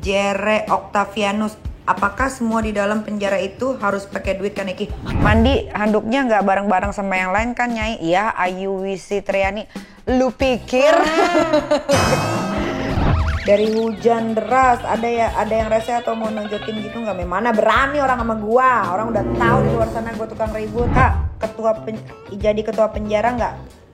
Jere Octavianus, apakah semua di dalam penjara itu harus pakai duit kan Iki? Mandi handuknya nggak bareng-bareng sama yang lain kan Nyai? Iya, Ayu Wisi Triani. Lu pikir? Dari hujan deras ada yang rese atau mau nunjukin gitu nggak? Mana berani orang sama gua, orang udah tahu di luar sana gua tukang ribut. Kak, jadi ketua penjara nggak?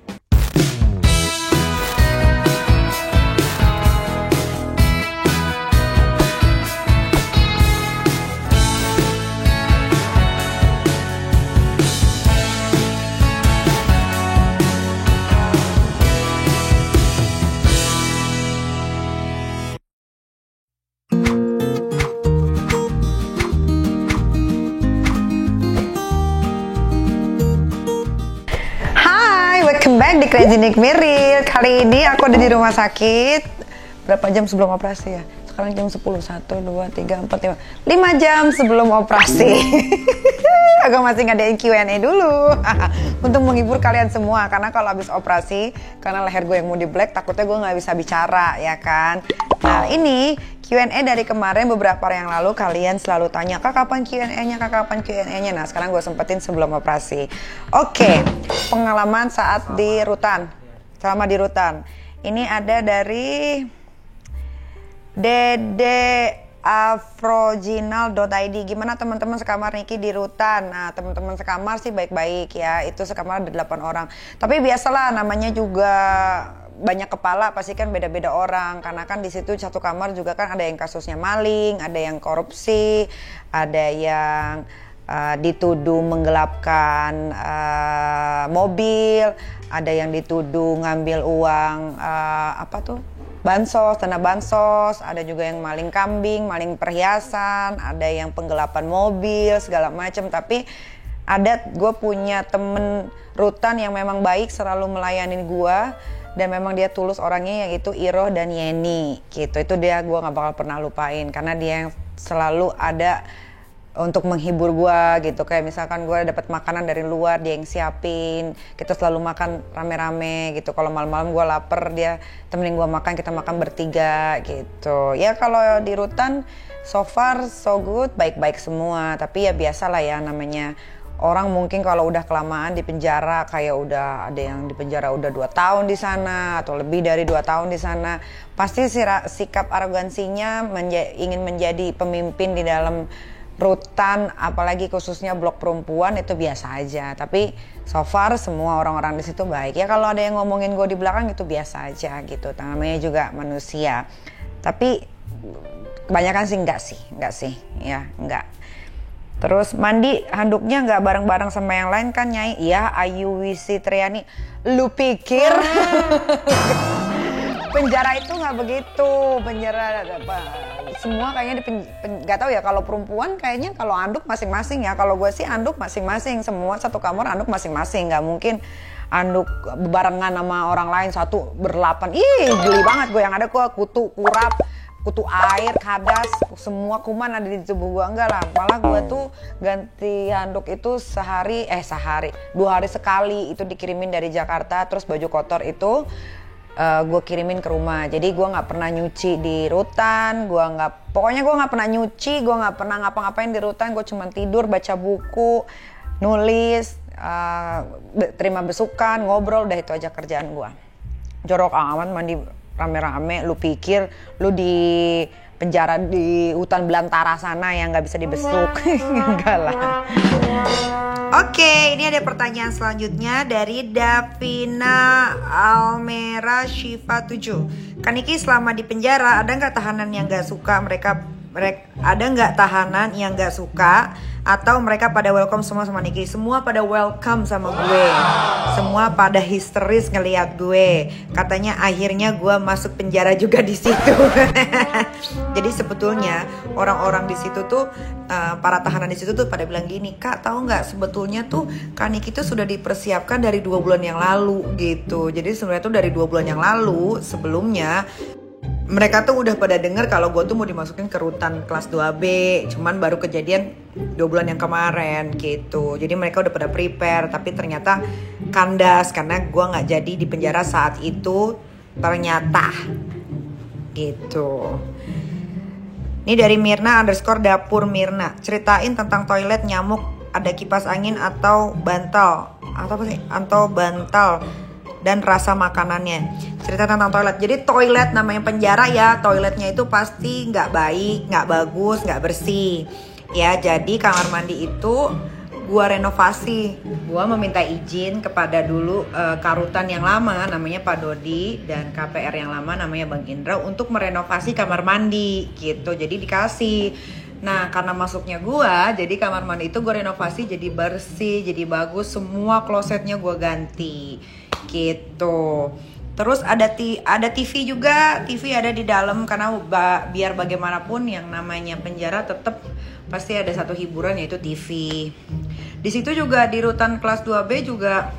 Welcome back di Crazy Nick Miril. Kali ini aku ada di rumah sakit. Berapa jam sebelum operasi ya? Sekarang jam 10, 1, 2, 3, 4, 5 jam sebelum operasi. Aku masih ngadain Q&A dulu untuk menghibur kalian semua. Karena kalau habis operasi, karena leher gue yang mau di black, takutnya gue gak bisa bicara, ya kan? Nah ini Q&A dari kemarin beberapa hari yang lalu kalian selalu tanya, Kak kapan Q&A-nya, Kak kapan Q&A-nya. Nah sekarang gue sempetin sebelum operasi. Oke, pengalaman saat di rutan, selama di rutan. Ini ada dari Dede afroginal.id. Gimana teman-teman sekamar Niki di rutan? Nah teman-teman sekamar sih baik-baik ya, itu sekamar ada 8 orang. Tapi biasalah namanya juga banyak kepala, pasti kan beda-beda orang. Karena kan di situ satu kamar juga kan ada yang kasusnya maling, ada yang korupsi, ada yang dituduh menggelapkan mobil, ada yang dituduh ngambil uang dana bansos, ada juga yang maling kambing, maling perhiasan, ada yang penggelapan mobil, segala macam. Tapi gue punya temen rutan yang memang baik, selalu melayani gue. Dan memang dia tulus orangnya, yaitu Iroh dan Yeni gitu. Itu dia gue gak bakal pernah lupain, karena dia yang selalu ada untuk menghibur gue gitu. Kayak misalkan gue dapat makanan dari luar, dia yang siapin. Kita selalu makan rame-rame gitu. Kalau malam-malam gue lapar, dia temenin gue makan, kita makan bertiga gitu. Ya kalau di rutan so far so good, baik-baik semua. Tapi ya biasalah ya, namanya orang mungkin kalau udah kelamaan di penjara, kayak udah ada yang di penjara udah 2 tahun di sana atau lebih dari 2 tahun di sana, pasti sikap arogansinya ingin menjadi pemimpin di dalam rutan, apalagi khususnya blok perempuan, itu biasa aja. Tapi so far semua orang-orang di situ baik. Ya kalau ada yang ngomongin gue di belakang itu biasa aja gitu. Namanya juga manusia. Tapi kebanyakan sih enggak sih, ya enggak. Terus mandi handuknya nggak bareng-bareng sama yang lain kan Nyai? Iya, Ayu Wisi Triani. Lu pikir? Penjara itu nggak begitu. Penjara semua kayaknya nggak tahu ya. Kalau perempuan kayaknya kalau anduk masing-masing ya. Kalau gue sih anduk masing-masing. Semua satu kamar anduk masing-masing. Nggak mungkin anduk barengan sama orang lain satu berlapan. Ih, geli banget gue. Yang ada gue kutu air, kadas, semua kuman ada di tubuh gue. Enggak lah, malah gue tuh ganti handuk itu 2 hari sekali. Itu dikirimin dari Jakarta. Terus baju kotor itu gue kirimin ke rumah. Jadi gue nggak pernah nyuci di rutan. Pokoknya gue nggak pernah nyuci. Gue nggak pernah ngapa-ngapain di rutan. Gue cuma tidur, baca buku, nulis, terima besukan, ngobrol. Udah itu aja kerjaan gue. Jorok amat mandi rame-rame. Lu pikir lu di penjara di hutan belantara sana yang nggak bisa dibesuk? Enggak lah. Oke, ini ada pertanyaan selanjutnya dari Davina Almera Shiva 7. Kaniki selama di penjara ada nggak tahanan yang nggak suka ada nggak tahanan yang nggak suka, atau mereka pada welcome semua sama Niki? Semua pada welcome sama gue. Semua pada histeris ngeliat gue. Katanya akhirnya gue masuk penjara juga di situ. Jadi sebetulnya orang-orang di situ tuh, para tahanan di situ tuh pada bilang gini, Kak tahu nggak sebetulnya tuh Kak Niki tuh sudah dipersiapkan dari 2 bulan yang lalu gitu. Jadi sebenarnya tuh dari 2 bulan yang lalu sebelumnya mereka tuh udah pada denger kalau gue tuh mau dimasukin ke rutan kelas 2B. Cuman baru kejadian 2 bulan yang kemarin gitu. Jadi mereka udah pada prepare. Tapi ternyata kandas karena gue gak jadi di penjara saat itu. Ternyata gitu. Ini dari Mirna _ dapur Mirna. Ceritain tentang toilet, nyamuk, ada kipas angin atau bantal. Atau bantal dan rasa makanannya. Cerita tentang toilet. Jadi toilet namanya penjara ya. Toiletnya itu pasti nggak baik, nggak bagus, nggak bersih. Ya, jadi kamar mandi itu gua renovasi. Gua meminta izin kepada dulu karutan yang lama namanya Pak Dodi dan KPR yang lama namanya Bang Indra untuk merenovasi kamar mandi gitu. Jadi dikasih. Nah, karena masuknya gua, jadi kamar mandi itu gua renovasi jadi bersih, jadi bagus, semua klosetnya gua ganti. Gitu. Terus ada TV juga, TV ada di dalam karena biar bagaimanapun yang namanya penjara tetap pasti ada satu hiburan yaitu TV. Di situ juga di rutan kelas 2B juga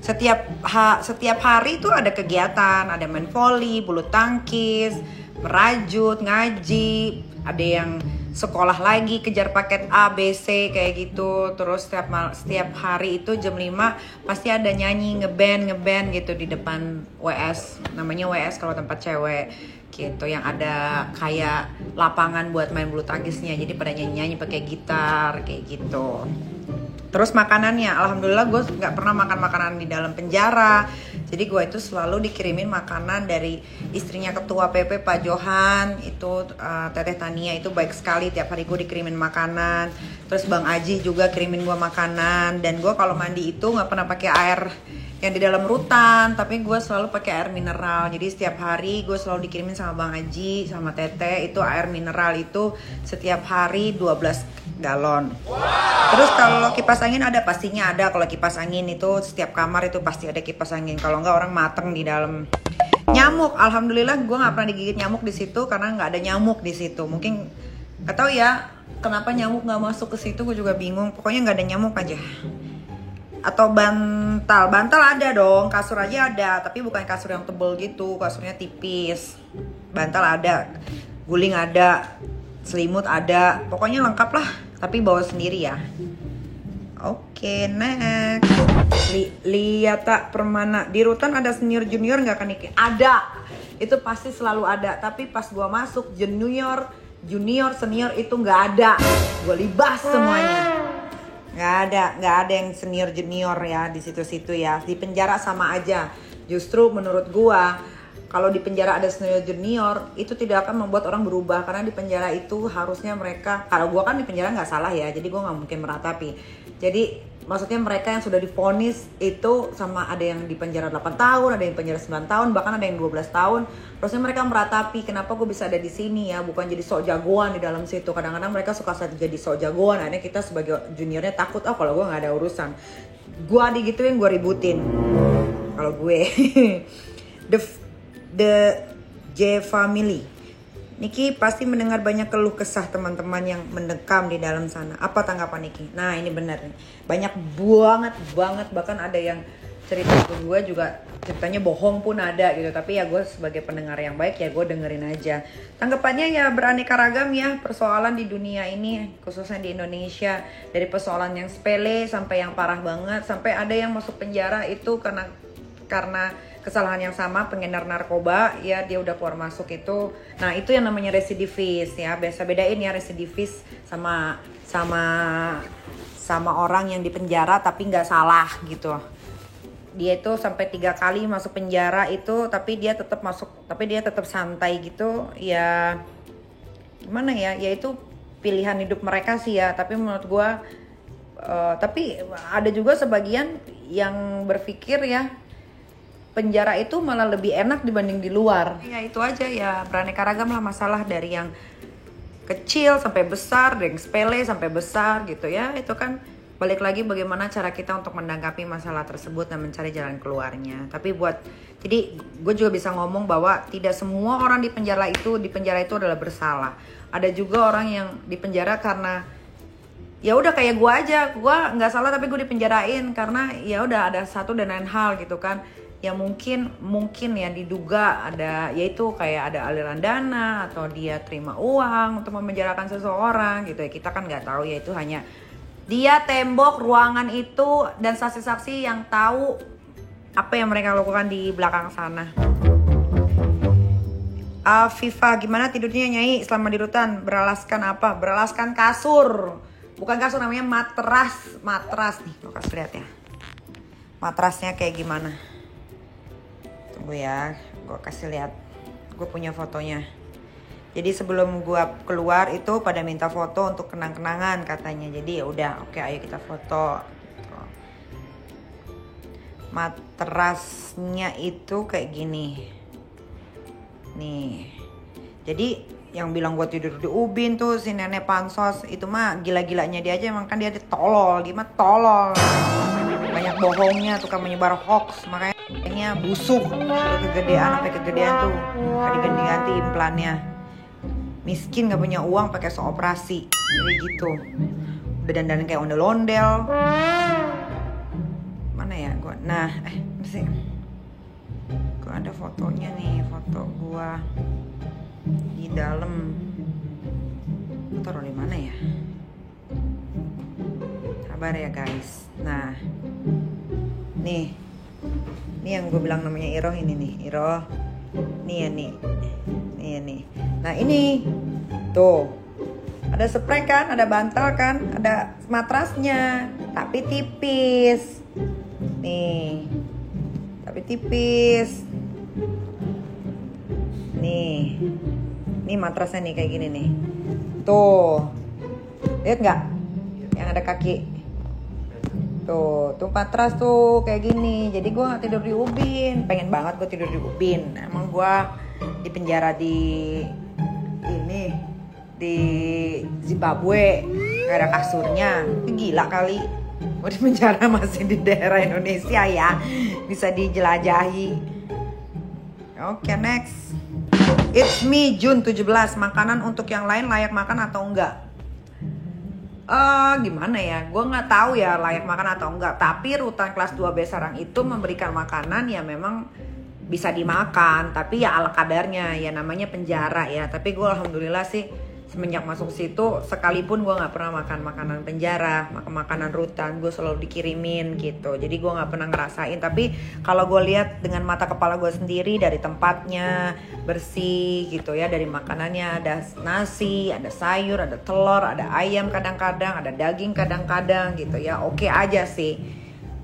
setiap hari itu ada kegiatan, ada main volley, bulu tangkis, merajut, ngaji, ada yang sekolah lagi kejar paket A, B, C kayak gitu. Terus setiap hari itu jam 5 pasti ada nyanyi ngeband gitu di depan WS. Namanya WS kalau tempat cewek gitu, yang ada kayak lapangan buat main bulu tangkisnya. Jadi pada nyanyi pakai gitar kayak gitu. Terus makanannya, alhamdulillah gue nggak pernah makan makanan di dalam penjara. Jadi gue itu selalu dikirimin makanan dari istrinya ketua PP Pak Johan, itu Teteh Tania, itu baik sekali, tiap hari gue dikirimin makanan. Terus Bang Aji juga kirimin gue makanan. Dan gue kalau mandi itu nggak pernah pakai air yang di dalam rutan, tapi gue selalu pakai air mineral. Jadi setiap hari gue selalu dikirimin sama Bang Aji sama Teteh itu air mineral itu setiap hari 12 galon. Terus kalau kipas angin ada, pastinya ada. Kalau kipas angin itu setiap kamar itu pasti ada kipas angin. Kalau enggak orang mateng di dalam. Nyamuk, alhamdulillah gue nggak pernah digigit nyamuk di situ karena nggak ada nyamuk di situ. Mungkin nggak tahu ya kenapa nyamuk nggak masuk ke situ, gue juga bingung. Pokoknya nggak ada nyamuk aja. Atau bantal ada dong, kasur aja ada, tapi bukan kasur yang tebel gitu, kasurnya tipis. Bantal ada, guling ada, selimut ada, pokoknya lengkap lah, tapi bawa sendiri ya. Oke, next. Lihat tak Permana, di rutan ada senior junior nggak kan Niki? Ada, itu pasti selalu ada, tapi pas gua masuk junior, senior itu nggak ada, gua libas semuanya. Nggak ada yang senior junior ya di situ-situ ya. Di penjara sama aja. Justru menurut gua kalau di penjara ada senior junior itu tidak akan membuat orang berubah, karena di penjara itu harusnya mereka, kalau gua kan di penjara nggak salah ya, jadi gua nggak mungkin meratapi. Jadi maksudnya mereka yang sudah divonis itu sama ada yang di penjara 8 tahun, ada yang penjara 9 tahun, bahkan ada yang 12 tahun. Harusnya mereka meratapi kenapa gue bisa ada di sini ya, bukan jadi sok jagoan di dalam situ. Kadang-kadang mereka suka jadi sok jagoan, akhirnya kita sebagai juniornya takut, kalau gue nggak ada urusan. Gue digituin, gue ributin. Kalau gue the J Family, Niki pasti mendengar banyak keluh kesah teman-teman yang mendekam di dalam sana. Apa tanggapan Niki? Nah ini benar nih, banyak banget, bahkan ada yang cerita ke gue juga ceritanya bohong pun ada gitu. Tapi ya gue sebagai pendengar yang baik ya gue dengerin aja. Tanggapannya ya beraneka ragam ya, persoalan di dunia ini khususnya di Indonesia, dari persoalan yang sepele sampai yang parah banget, sampai ada yang masuk penjara itu karena kesalahan yang sama, pengedar narkoba ya, dia udah keluar masuk itu. Nah itu yang namanya residivis ya, biasa bedain ya residivis sama orang yang di penjara tapi nggak salah gitu. Dia itu sampai 3 kali masuk penjara itu, tapi dia tetap santai gitu ya. Gimana ya, itu pilihan hidup mereka sih ya. Tapi menurut gue tapi ada juga sebagian yang berpikir ya penjara itu malah lebih enak dibanding di luar. Ya itu aja ya, beraneka ragam lah masalah, dari yang kecil sampai besar, dari yang sepele sampai besar gitu ya. Itu kan balik lagi bagaimana cara kita untuk menanggapi masalah tersebut dan mencari jalan keluarnya. Jadi gue juga bisa ngomong bahwa tidak semua orang di penjara itu adalah bersalah. Ada juga orang yang di penjara karena ya udah kayak gue aja, gue nggak salah tapi gue dipenjarain karena ya udah ada satu dan lain hal gitu kan. Ya mungkin ya diduga ada, yaitu kayak ada aliran dana atau dia terima uang untuk memenjarakan seseorang gitu ya. Kita kan nggak tahu ya, itu hanya dia tembok ruangan itu dan saksi-saksi yang tahu apa yang mereka lakukan di belakang sana. Afifah, gimana tidurnya Nyai selama di rutan? Beralaskan apa? Beralaskan kasur. Bukan kasur, namanya matras. Matras nih, lo kasih lihat ya. Matrasnya kayak gimana? Tunggu ya, gue kasih lihat. Gue punya fotonya. Jadi sebelum gue keluar itu pada minta foto untuk kenang-kenangan katanya. Jadi ya udah, oke ayo kita foto. Matrasnya itu kayak gini. Nih. Jadi yang bilang gue tidur di ubin tuh si nenek pansos itu mah gila-gilanya dia aja, emang kan dia tolol, gimana tolol. Banyak bohongnya, tukang menyebar hoax, makanya busuk. Kegedean sampai kegedean tuh. Tadi ganti-ganti implannya. Miskin gak punya uang pakai operasi. Jadi gitu. Udah dandan kayak ondel-ondel. Mana ya gua? Nah, sih. Gua ada fotonya nih, foto gua di dalam. Gua taruh di mana ya? Sabar ya guys. Nah. Nih. Ini yang gue bilang namanya Iroh ini nih, Iroh. Nih ya nih. Nih ya nih. Nah ini tuh ada spray kan, ada bantal kan, ada matrasnya, tapi tipis. Nih, tapi tipis. Nih matrasnya nih kayak gini nih. Tuh, lihat nggak? Yang ada kaki. Tuh matras tuh kayak gini. Jadi gue nggak tidur di ubin. Pengen banget gue tidur di ubin. Emang gue di penjara di Zimbabwe gak ada kasurnya. Gila kali. Gue di penjara masih di daerah Indonesia ya, bisa dijelajahi. Oke, next. It's me Jun 17. Makanan untuk yang lain layak makan atau enggak? Gimana ya, gue nggak tahu ya layak makan atau enggak. Tapi rutan kelas 2B Sarang itu memberikan makanan ya memang bisa dimakan, tapi ya ala kadarnya, ya namanya penjara ya. Tapi gue alhamdulillah sih semenjak masuk situ sekalipun gue nggak pernah makan makanan penjara, makan makanan rutan, gue selalu dikirimin gitu. Jadi gue nggak pernah ngerasain. Tapi kalau gue lihat dengan mata kepala gue sendiri, dari tempatnya bersih gitu ya, dari makanannya ada nasi, ada sayur, ada telur, ada ayam kadang-kadang, ada daging kadang-kadang gitu ya. Oke aja sih,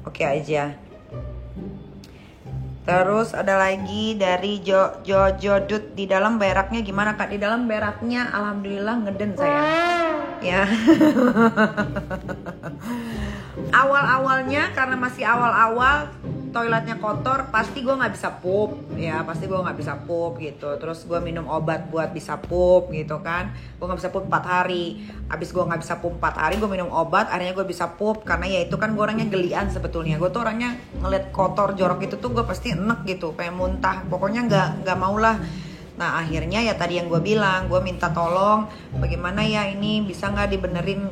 oke aja. Terus ada lagi dari Jojo Dut, di dalam beraknya gimana Kak? Di dalam beraknya alhamdulillah ngeden saya. Ya. Awal-awalnya karena masih awal-awal toiletnya kotor, pasti gue nggak bisa pup ya, pasti gue nggak bisa pup gitu. Terus gue minum obat buat bisa pup gitu kan. Gue nggak bisa pup 4 hari. Abis gue nggak bisa pup 4 hari, gue minum obat, akhirnya gue bisa pup. Karena ya itu kan gue orangnya gelian sebetulnya. Gue tuh orangnya ngeliat kotor jorok itu tuh gue pasti enek gitu, pengen muntah. Pokoknya nggak mau lah. Nah akhirnya ya tadi yang gue bilang, gue minta tolong bagaimana ya ini bisa nggak dibenerin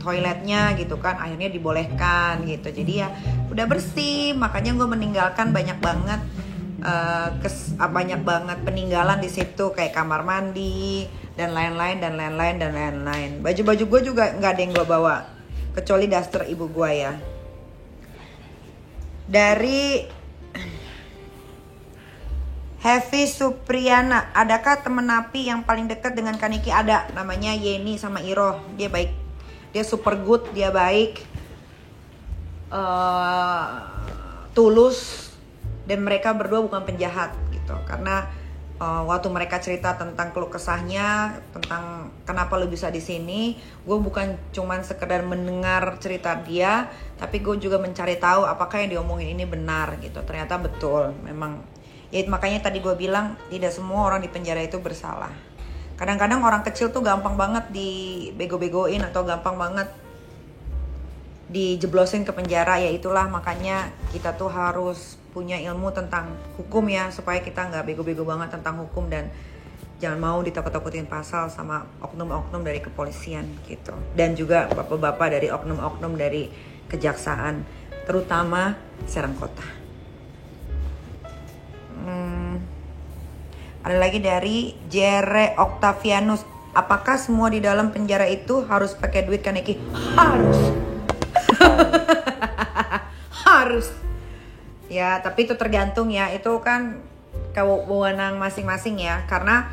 toiletnya gitu kan. Akhirnya dibolehkan gitu. Jadi ya udah bersih, makanya gue meninggalkan banyak banget peninggalan di situ, kayak kamar mandi dan lain-lain. Baju-baju gue juga nggak ada yang gue bawa kecuali daster ibu gue ya. Dari Heavy Supriyana, adakah temen napi yang paling dekat dengan Kaniki? Ada, namanya Yeni sama Iroh. Dia baik, dia super good, dia baik, tulus, dan mereka berdua bukan penjahat gitu. Karena waktu mereka cerita tentang keluh kesahnya, tentang kenapa lo bisa di sini, gue bukan cuman sekedar mendengar cerita dia, tapi gue juga mencari tahu apakah yang diomongin ini benar gitu. Ternyata betul, memang. Ya makanya tadi gue bilang tidak semua orang di penjara itu bersalah. Kadang-kadang orang kecil tuh gampang banget dibego-begoin atau gampang banget dijeblosin ke penjara. Ya itulah makanya kita tuh harus punya ilmu tentang hukum ya, supaya kita nggak bego-bego banget tentang hukum dan jangan mau ditakut-takutin pasal sama oknum-oknum dari kepolisian gitu. Dan juga bapak-bapak dari oknum-oknum dari kejaksaan, terutama Serang Kota. Ada lagi dari Jere Octavianus, apakah semua di dalam penjara itu harus pakai duit Kaneki? Harus. Harus. Ya, tapi itu tergantung ya. Itu kan kewenangan masing-masing ya, karena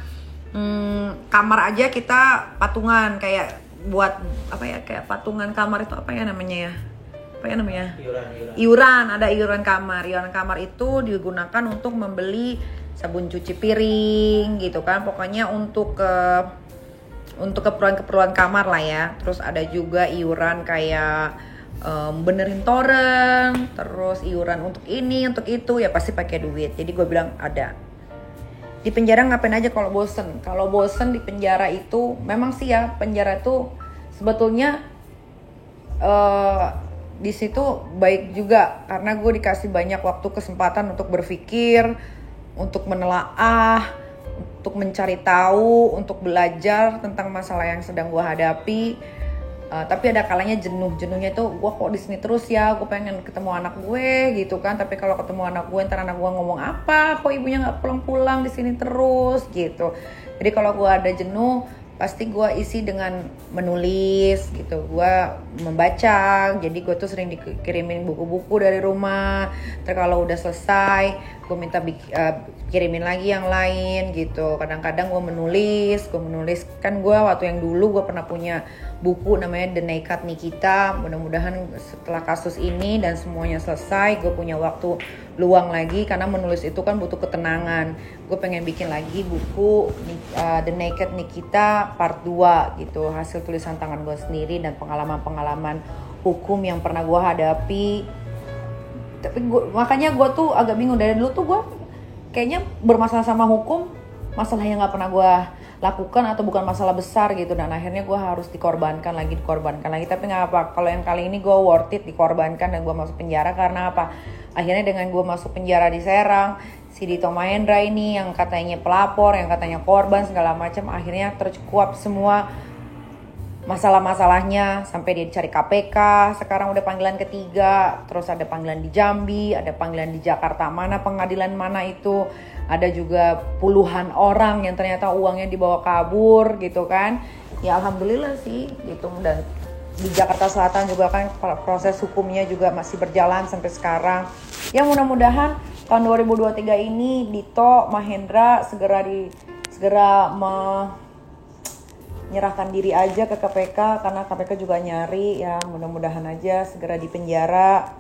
kamar aja kita patungan, kayak buat apa ya, kayak patungan kamar itu apa ya namanya, iuran, ada iuran kamar. Iuran kamar itu digunakan untuk membeli sabun cuci piring gitu kan, pokoknya untuk keperluan kamar lah ya. Terus ada juga iuran kayak benerin toren, terus iuran untuk ini, untuk itu, ya pasti pakai duit. Jadi gue bilang ada. Di penjara ngapain aja kalau bosen? Kalau bosen di penjara itu, memang sih ya, penjara itu sebetulnya di situ baik juga, karena gue dikasih banyak waktu, kesempatan untuk berpikir, untuk menelaah, untuk mencari tahu, untuk belajar tentang masalah yang sedang gue hadapi. Tapi ada kalanya jenuhnya itu gue kok di sini terus ya, gue pengen ketemu anak gue gitu kan. Tapi kalau ketemu anak gue, ntar anak gue ngomong apa, kok ibunya nggak pulang-pulang di sini terus gitu. Jadi kalau gue ada jenuh, pasti gue isi dengan menulis gitu, gue membaca. Jadi gue tuh sering dikirimin buku-buku dari rumah. Terus kalau udah selesai, gue minta kirimin lagi yang lain gitu. Kadang-kadang gue menulis kan. Gue waktu yang dulu gue pernah punya buku namanya The Naked Nikita. Mudah-mudahan setelah kasus ini dan semuanya selesai, gue punya waktu luang lagi, karena menulis itu kan butuh ketenangan. Gue pengen bikin lagi buku The Naked Nikita part 2 gitu, hasil tulisan tangan gue sendiri dan pengalaman-pengalaman hukum yang pernah gue hadapi. Tapi makanya gue tuh agak bingung, dari dulu tuh gue kayaknya bermasalah sama hukum, masalah yang gak pernah gue lakukan atau bukan masalah besar gitu, dan akhirnya gue harus dikorbankan lagi. Tapi nggak apa, kalau yang kali ini gue worth it dikorbankan dan gue masuk penjara. Karena apa? Akhirnya dengan gue masuk penjara di Serang, si Dito Mahendra ini yang katanya pelapor, yang katanya korban segala macam, akhirnya terkuap semua masalah-masalahnya sampai dia dicari KPK. Sekarang udah panggilan ketiga, terus ada panggilan di Jambi, ada panggilan di Jakarta, mana pengadilan mana itu. Ada juga puluhan orang yang ternyata uangnya dibawa kabur gitu kan. Ya alhamdulillah sih gitu. Dan di Jakarta Selatan juga kan proses hukumnya juga masih berjalan sampai sekarang. Ya mudah-mudahan tahun 2023 ini Dito Mahendra segera menyerahkan diri aja ke KPK, karena KPK juga nyari ya. Mudah-mudahan aja segera di penjara.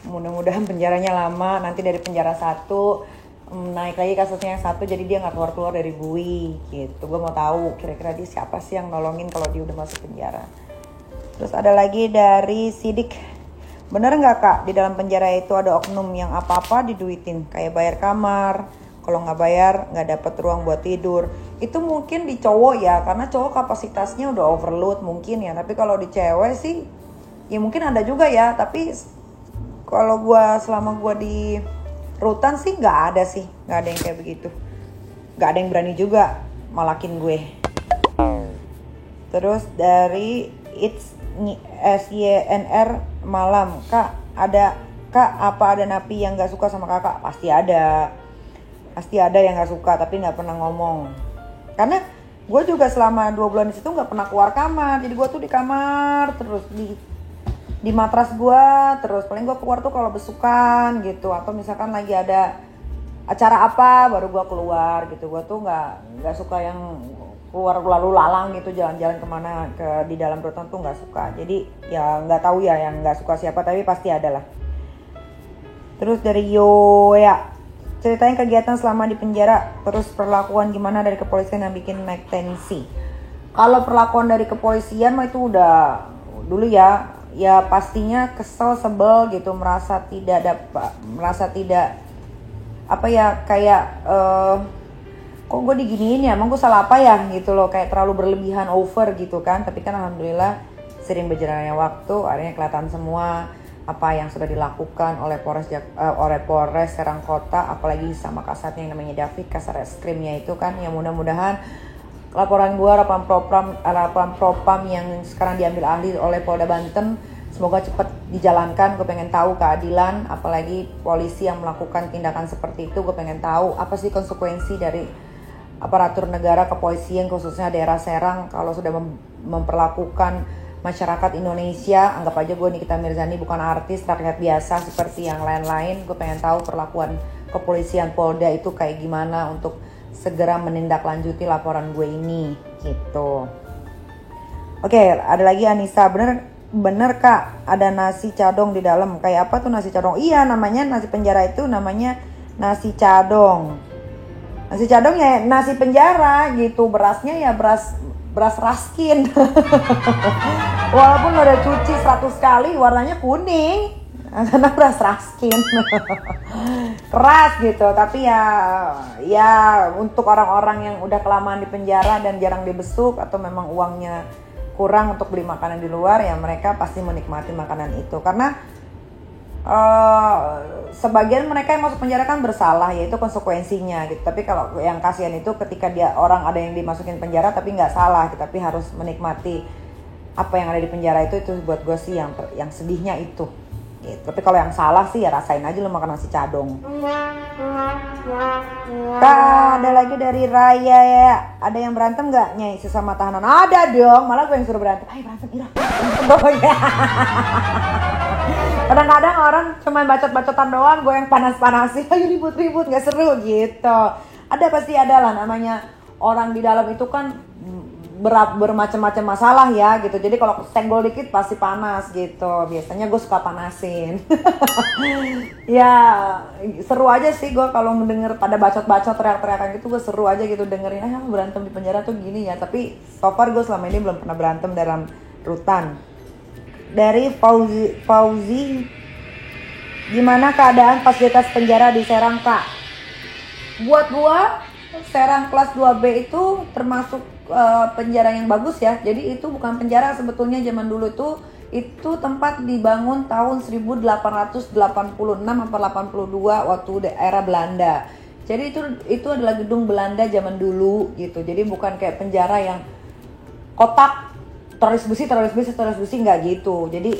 Mudah-mudahan penjaranya lama, nanti dari penjara 1 naik lagi kasusnya yang 1, jadi dia nggak keluar dari bui gitu. Gue mau tahu kira-kira dia siapa sih yang nolongin kalau dia udah masuk penjara. Terus ada lagi dari Sidik, bener nggak kak di dalam penjara itu ada oknum yang apa-apa diduitin, kayak bayar kamar, kalau nggak bayar nggak dapat ruang buat tidur. Itu mungkin di cowok ya, karena cowok kapasitasnya udah overload mungkin ya. Tapi kalau di cewek sih ya mungkin ada juga ya. Tapi kalau selama gue di rutan sih nggak ada yang kayak begitu. Nggak ada yang berani juga malakin gue. Terus dari SYNR malam, kak apa ada napi yang nggak suka sama kakak? Pasti ada yang nggak suka, tapi nggak pernah ngomong. Karena gue juga selama 2 bulan di situ nggak pernah keluar kamar. Jadi gue tuh di kamar terus, di matras gue terus. Paling gue keluar tuh kalau besukan gitu, atau misalkan lagi ada acara apa baru gue keluar gitu. Gue tuh nggak suka yang keluar lalu lalang gitu, jalan-jalan kemana di dalam rutan tuh nggak suka. Jadi ya nggak tahu ya yang nggak suka siapa, tapi pasti ada lah. Terus dari Yoya, ceritain kegiatan selama di penjara, terus perlakuan gimana dari kepolisian yang bikin naik tensi. Kalau perlakuan dari kepolisian mah itu udah dulu ya pastinya kesel, sebel gitu, merasa tidak apa ya, kayak kok gue diginiin ya, emang gue salah apa ya gitu loh, kayak terlalu berlebihan, over gitu kan. Tapi kan alhamdulillah sering berjalannya waktu, akhirnya kelihatan semua apa yang sudah dilakukan oleh Polres Serang Kota, apalagi sama kasatnya yang namanya David, kasat reskrimnya itu kan. Ya mudah-mudahan laporan gue, laporan propam yang sekarang diambil alih oleh Polda Banten, semoga cepat dijalankan. Gue pengen tahu keadilan, apalagi polisi yang melakukan tindakan seperti itu. Gue pengen tahu apa sih konsekuensi dari aparatur negara, kepolisian khususnya daerah Serang kalau sudah memperlakukan masyarakat Indonesia. Anggap aja gue Nikita Mirzani bukan artis, rakyat biasa seperti yang lain-lain. Gue pengen tahu perlakuan kepolisian Polda itu kayak gimana untuk segera menindaklanjuti laporan gue ini gitu. Oke, ada lagi Anissa, bener Kak, ada nasi cadong di dalam. Kayak apa tuh nasi cadong? Iya, namanya nasi penjara itu namanya nasi cadong. Nasi cadong ya nasi penjara gitu. Berasnya ya beras raskin. Walaupun udah cuci 100 kali warnanya kuning karena beras raskin. Keras gitu, tapi ya untuk orang-orang yang udah kelamaan di penjara dan jarang dibesuk atau memang uangnya kurang untuk beli makanan di luar, ya mereka pasti menikmati makanan itu. Karena sebagian mereka yang masuk penjara kan bersalah, yaitu konsekuensinya gitu. Tapi kalau yang kasihan itu ketika dia orang ada yang dimasukin penjara tapi nggak salah, tapi harus menikmati apa yang ada di penjara itu buat gue sih yang sedihnya itu. Gitu. Tapi kalau yang salah sih ya rasain aja lo makan nasi cadong. Kak, ada lagi dari Raya ya. Ada yang berantem nggak Nyai sesama tahanan? Ada dong, malah gue yang suruh berantem. Ayo berantem, Ira. Kadang-kadang orang cuma bacot-bacotan doang, gue yang panas-panasin. Ayo ribut-ribut, nggak seru gitu. Ada pasti ada lah, namanya orang di dalam itu kan bermacam-macam masalah ya gitu. Jadi kalau senggol dikit pasti panas gitu. Biasanya gue suka panasin. Ya seru aja sih gue kalau mendengar pada bacot-bacot teriak-teriakan gitu, gue seru aja gitu dengerin. Berantem di penjara tuh gini ya. Tapi so far gue selama ini belum pernah berantem dalam rutan. Dari Fauzi, gimana keadaan fasilitas penjara di Serang Kak? Buat gue Serang kelas 2B itu termasuk penjara yang bagus ya. Jadi itu bukan penjara sebetulnya, zaman dulu itu tempat dibangun tahun 1886 atau 82 waktu era Belanda. Jadi itu adalah gedung Belanda zaman dulu gitu. Jadi bukan kayak penjara yang kotak teroris besi nggak gitu. Jadi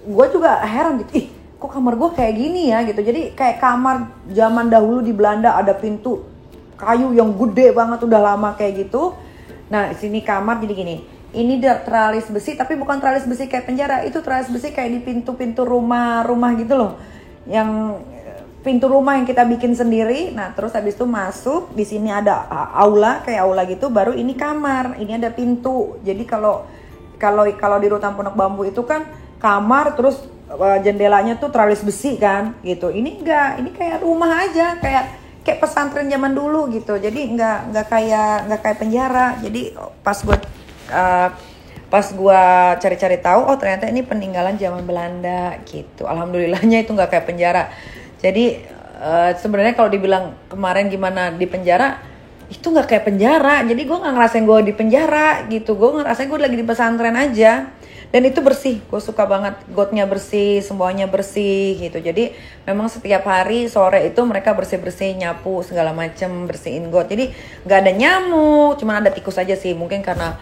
gue juga heran gitu. Kok kamar gue kayak gini ya gitu. Jadi kayak kamar zaman dahulu di Belanda, ada pintu kayu yang gede banget, udah lama kayak gitu. Nah, sini kamar jadi gini. Ini teralis besi, tapi bukan teralis besi kayak penjara. Itu teralis besi kayak di pintu-pintu rumah gitu loh. Yang pintu rumah yang kita bikin sendiri. Nah, terus habis itu masuk, di sini ada aula, kayak aula gitu, baru ini kamar. Ini ada pintu. Jadi kalau di Rutan Pondok Bambu itu kan kamar, terus jendelanya tuh teralis besi kan gitu. Ini enggak, ini kayak rumah aja, kayak pesantren zaman dulu gitu. Jadi nggak kayak penjara. Jadi pas gue cari-cari tahu, oh ternyata ini peninggalan zaman Belanda gitu. Alhamdulillahnya itu nggak kayak penjara. Jadi sebenarnya kalau dibilang kemarin gimana di penjara, itu nggak kayak penjara. Jadi gue nggak ngerasain gue di penjara gitu. Gue ngerasain gue lagi di pesantren aja. Dan itu bersih, gue suka banget, gotnya bersih, semuanya bersih gitu. Jadi memang setiap hari sore itu mereka bersih-bersih, nyapu segala macem, bersihin got. Jadi nggak ada nyamuk, cuma ada tikus aja sih. Mungkin karena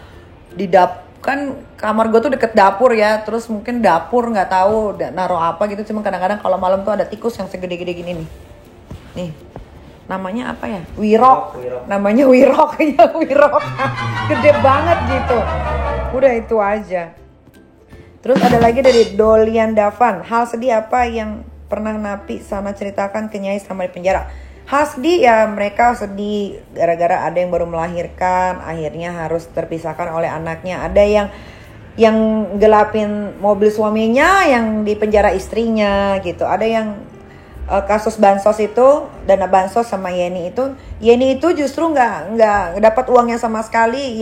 kan kamar gue tuh deket dapur ya, terus mungkin dapur nggak tahu naruh apa gitu. Cuma kadang-kadang kalau malam tuh ada tikus yang segede-gede gini nih. Namanya apa ya? Wirok. Namanya wirok ya, wirok. Gede banget gitu. Udah itu aja. Terus ada lagi dari Dolian Davan. Hal sedih apa yang pernah Napi sama ceritakan ke Nyai selama di penjara? Hal sedih ya, mereka sedih gara-gara ada yang baru melahirkan, akhirnya harus terpisahkan oleh anaknya. Ada yang gelapin mobil suaminya, yang di penjara istrinya gitu. Ada yang kasus bansos itu, dana bansos sama Yeni itu justru nggak dapat uangnya sama sekali.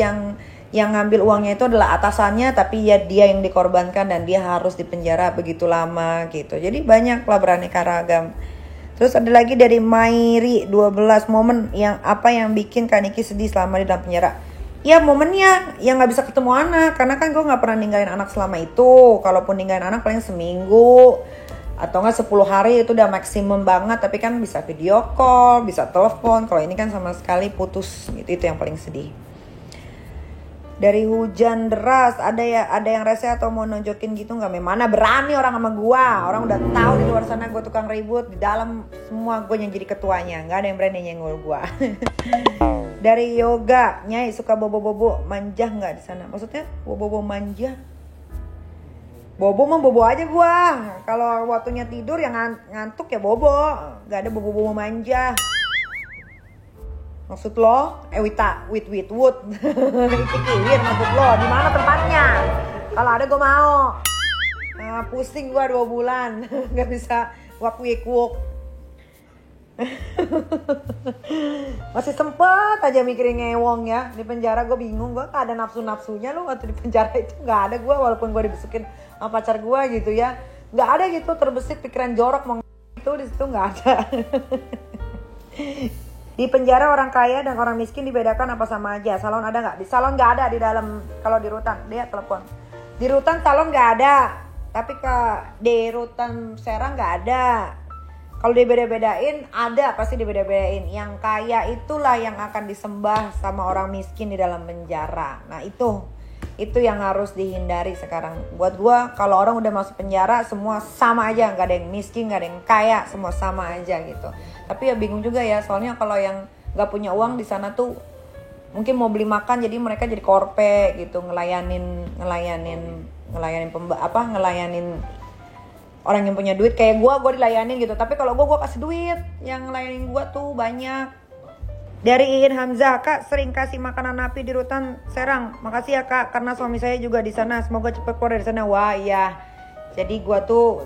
Yang ngambil uangnya itu adalah atasannya, tapi ya dia yang dikorbankan dan dia harus dipenjara begitu lama gitu. Jadi banyak lah beraneka ragam. Terus ada lagi dari Mairi 12, momen yang bikin Kak Niki sedih selama di dalam penjara? Ya momennya yang nggak bisa ketemu anak, karena kan gue nggak pernah ninggalin anak selama itu. Kalaupun ninggalin anak paling seminggu atau nggak 10 hari itu udah maksimum banget. Tapi kan bisa video call, bisa telepon. Kalau ini kan sama sekali putus gitu, itu yang paling sedih. Dari Hujan Deras, ada yang rese atau mau nunjukin gitu nggak? Mana berani orang sama gua. Orang udah tahu di luar sana gua tukang ribut, di dalam semua gua yang jadi ketuanya. Nggak ada yang berani nyenggol gua. Dari Yoga, Nyai suka bobo-bobo manja nggak di sana? Maksudnya bobo-bobo manja? Bobo mah bobo aja gua. Kalau waktunya tidur yang ngantuk ya bobo. Gak ada bobo-bobo manja. Maksud lo? With wood. Ikikiwir maksud lo. Di mana tempatnya? Kalau ada gua mau. Nah, pusing gua 2 bulan. Gak bisa wak-wik. Masih sempet aja mikirin ngewong ya. Di penjara gue bingung, gue gak ada nafsu-nafsunya lo waktu di penjara itu. Gak ada gue, walaupun gue dibisukin sama pacar gue gitu ya. Gak ada gitu terbesit pikiran jorok mau itu di situ gak ada. Di penjara orang kaya dan orang miskin dibedakan apa sama aja? Salon ada nggak? Di salon nggak ada di dalam. Kalau di rutan dia telepon. Di rutan salon nggak ada, tapi di rutan Serang nggak ada. Kalau dibeda-bedain ada, pasti dibeda-bedain. Yang kaya itulah yang akan disembah sama orang miskin di dalam penjara. Nah itu yang harus dihindari sekarang. Buat gua kalau orang udah masuk penjara semua sama aja, nggak ada yang miskin, nggak ada yang kaya, semua sama aja gitu. Tapi ya bingung juga ya, soalnya kalau yang nggak punya uang di sana tuh mungkin mau beli makan, jadi mereka jadi korpe gitu, ngelayanin orang yang punya duit. Kayak gue dilayanin gitu. Tapi kalau gue kasih duit, yang ngelayanin gue tuh banyak. Dari Iin Hamzah, Kak sering kasih makanan napi di rutan Serang. Makasih ya Kak, karena suami saya juga di sana. Semoga cepat keluar dari sana. Wah iya. Jadi gue tuh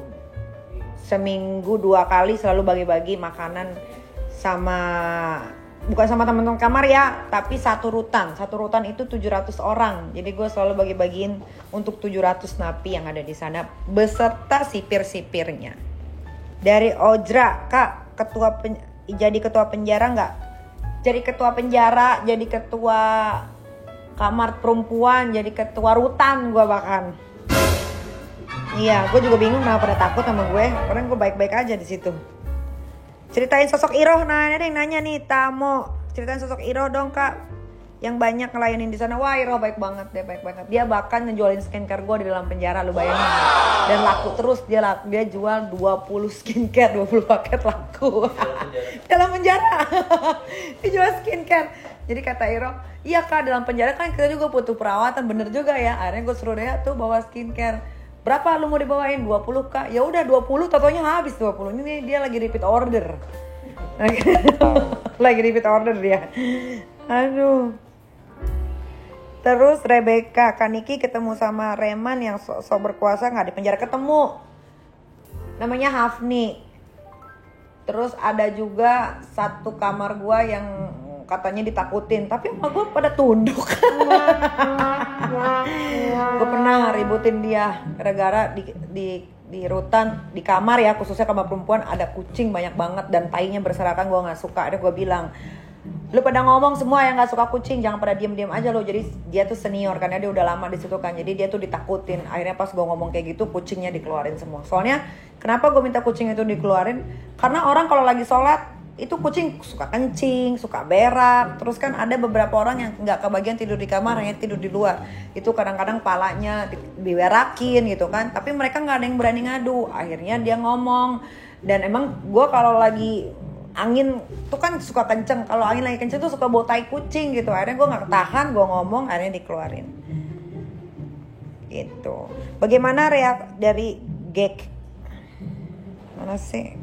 seminggu 2 kali selalu bagi-bagi makanan sama, bukan sama teman-teman kamar ya, tapi satu rutan itu 700 orang. Jadi gue selalu bagi-bagiin untuk 700 napi yang ada di sana beserta sipir-sipirnya. Dari Ojra, Kak jadi ketua penjara nggak? Jadi ketua penjara, jadi ketua kamar perempuan, jadi ketua rutan gue bahkan. Iya, gue juga bingung kenapa pada takut sama gue, karena gue baik-baik aja di situ. Ceritain sosok Iroh, nah ada yang nanya nih, Tamo. Ceritain sosok Iroh dong Kak, yang banyak ngelayanin di sana. Wah Iroh baik banget. Dia bahkan ngejualin skincare gue di dalam penjara, lu bayangin. Dan laku terus, dia jual 20 skincare, 20 paket laku. Dalam penjara. Dia jual skincare. Jadi kata Iroh, iya Kak dalam penjara kan kita juga butuh perawatan, bener juga ya. Akhirnya gue suruh dia tuh bawa skincare. Berapa lu mau dibawain? 20 Kak. Ya udah 20, totonya habis 20. Ini dia lagi repeat order. Lagi repeat order dia. Aduh. Terus Rebecca, Kaniki ketemu sama Reman yang sok berkuasa nggak di penjara, ketemu. Namanya Hafni. Terus ada juga satu kamar gua yang katanya ditakutin, tapi sama gue pada tunduk. Gue pernah ributin dia gara-gara di rutan, di kamar ya, khususnya kamar perempuan ada kucing banyak banget dan tainya berserakan. Gue nggak suka. Ada gue bilang, lu pada ngomong semua yang nggak suka kucing, jangan pada diem-diem aja lo. Jadi dia tuh senior karena dia udah lama di situ kan, jadi dia tuh ditakutin. Akhirnya pas gue ngomong kayak gitu, kucingnya dikeluarin semua. Soalnya kenapa gue minta kucing itu dikeluarin? Karena orang kalau lagi sholat itu kucing suka kencing, suka berak. Terus kan ada beberapa orang yang nggak kebagian tidur di kamar, hanya tidur di luar. Itu kadang-kadang palanya diberakin gitu kan. Tapi mereka nggak ada yang berani ngadu. Akhirnya dia ngomong. Dan emang gue kalau lagi angin tuh kan suka kenceng. Kalau angin lagi kenceng tuh suka bau tai kucing gitu. Akhirnya gue nggak tahan, gue ngomong, akhirnya dikeluarin. Gitu. Bagaimana dari Gek? Mana sih?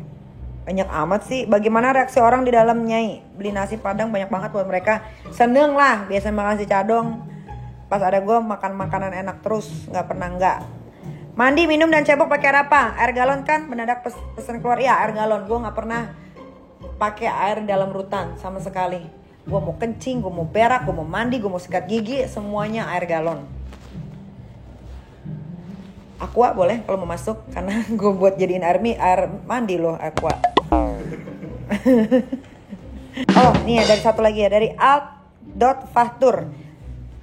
Banyak amat sih. Bagaimana reaksi orang di dalam Nyai? Beli nasi padang banyak banget buat mereka. Seneng lah, biasa makan si cadong. Pas ada gue makan makanan enak terus, nggak pernah nggak. Mandi, minum dan cebok pakai apa? Air galon kan? Mendadak pesen keluar. Ya air galon. Gue nggak pernah pakai air dalam rutan sama sekali. Gue mau kencing, gue mau berak, gue mau mandi, gue mau sikat gigi, semuanya air galon. Aqua boleh kalau mau masuk, karena gue buat jadiin air mandi loh Aqua. Oh nih ya, dari satu lagi ya, dari alt.fahtur.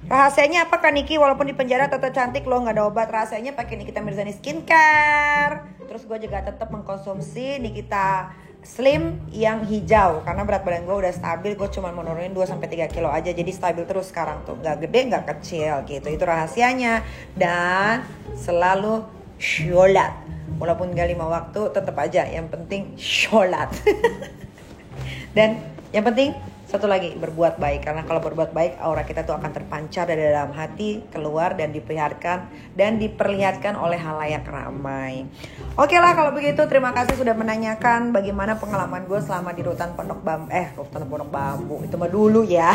Rahasianya apa Kak Niki? Walaupun di penjara tetap cantik loh, nggak ada obat. Rahasianya pakai Nikita Mirzani skincare. Terus gue juga tetap mengkonsumsi Nikita Slim yang hijau, karena berat badan gue udah stabil. Gue cuma menurunin 2-3 kilo aja, jadi stabil terus sekarang tuh, nggak gede nggak kecil gitu. Itu rahasianya. Dan selalu sholat, walaupun gak 5 waktu tetap aja yang penting sholat. Dan yang penting Satu lagi, berbuat baik. Karena kalau berbuat baik, aura kita tuh akan terpancar dari dalam hati, keluar dan diperlihatkan oleh halayak ramai. Oke lah kalau begitu, terima kasih sudah menanyakan bagaimana pengalaman gue selama di rutan Pondok Bambu. Itu mah dulu ya.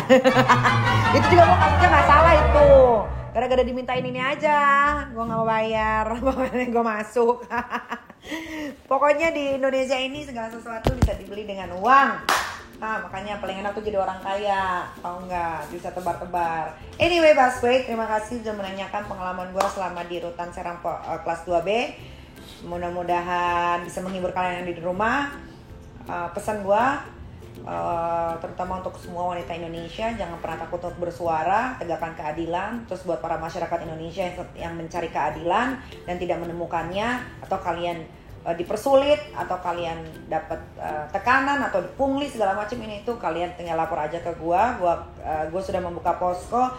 Itu juga gue kasusnya gak salah itu. Gara-gara dimintain ini aja, gue gak mau bayar, makanya gue masuk. Pokoknya di Indonesia ini segala sesuatu bisa dibeli dengan uang. Makanya paling enak tuh jadi orang kaya, tau nggak, bisa tebar-tebar. Anyway, Busway, terima kasih sudah menanyakan pengalaman gue selama di Rutan Serang kelas 2B. Mudah-mudahan bisa menghibur kalian yang di rumah. Pesan gue, terutama untuk semua wanita Indonesia, jangan pernah takut untuk bersuara, tegakkan keadilan. Terus buat para masyarakat Indonesia yang mencari keadilan dan tidak menemukannya, atau kalian dipersulit atau kalian dapat tekanan atau dipungli segala macam ini, itu kalian tinggal lapor aja ke gua sudah membuka posko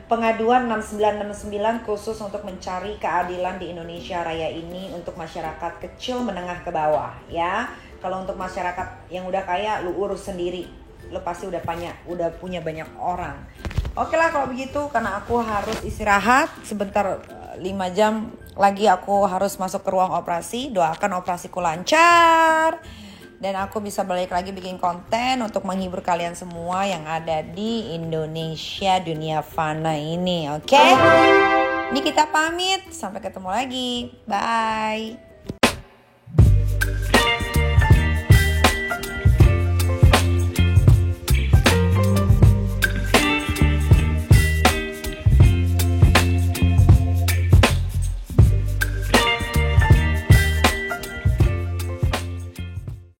pengaduan 6969 khusus untuk mencari keadilan di Indonesia Raya ini untuk masyarakat kecil menengah ke bawah ya. Kalau untuk masyarakat yang udah kaya, lu urus sendiri, lu pasti udah punya banyak orang. Oke lah kalau begitu, karena aku harus istirahat sebentar, 5 jam lagi aku harus masuk ke ruang operasi. Doakan operasiku lancar dan aku bisa balik lagi bikin konten untuk menghibur kalian semua yang ada di Indonesia dunia fana ini. Oke? Ini kita pamit, sampai ketemu lagi. Bye.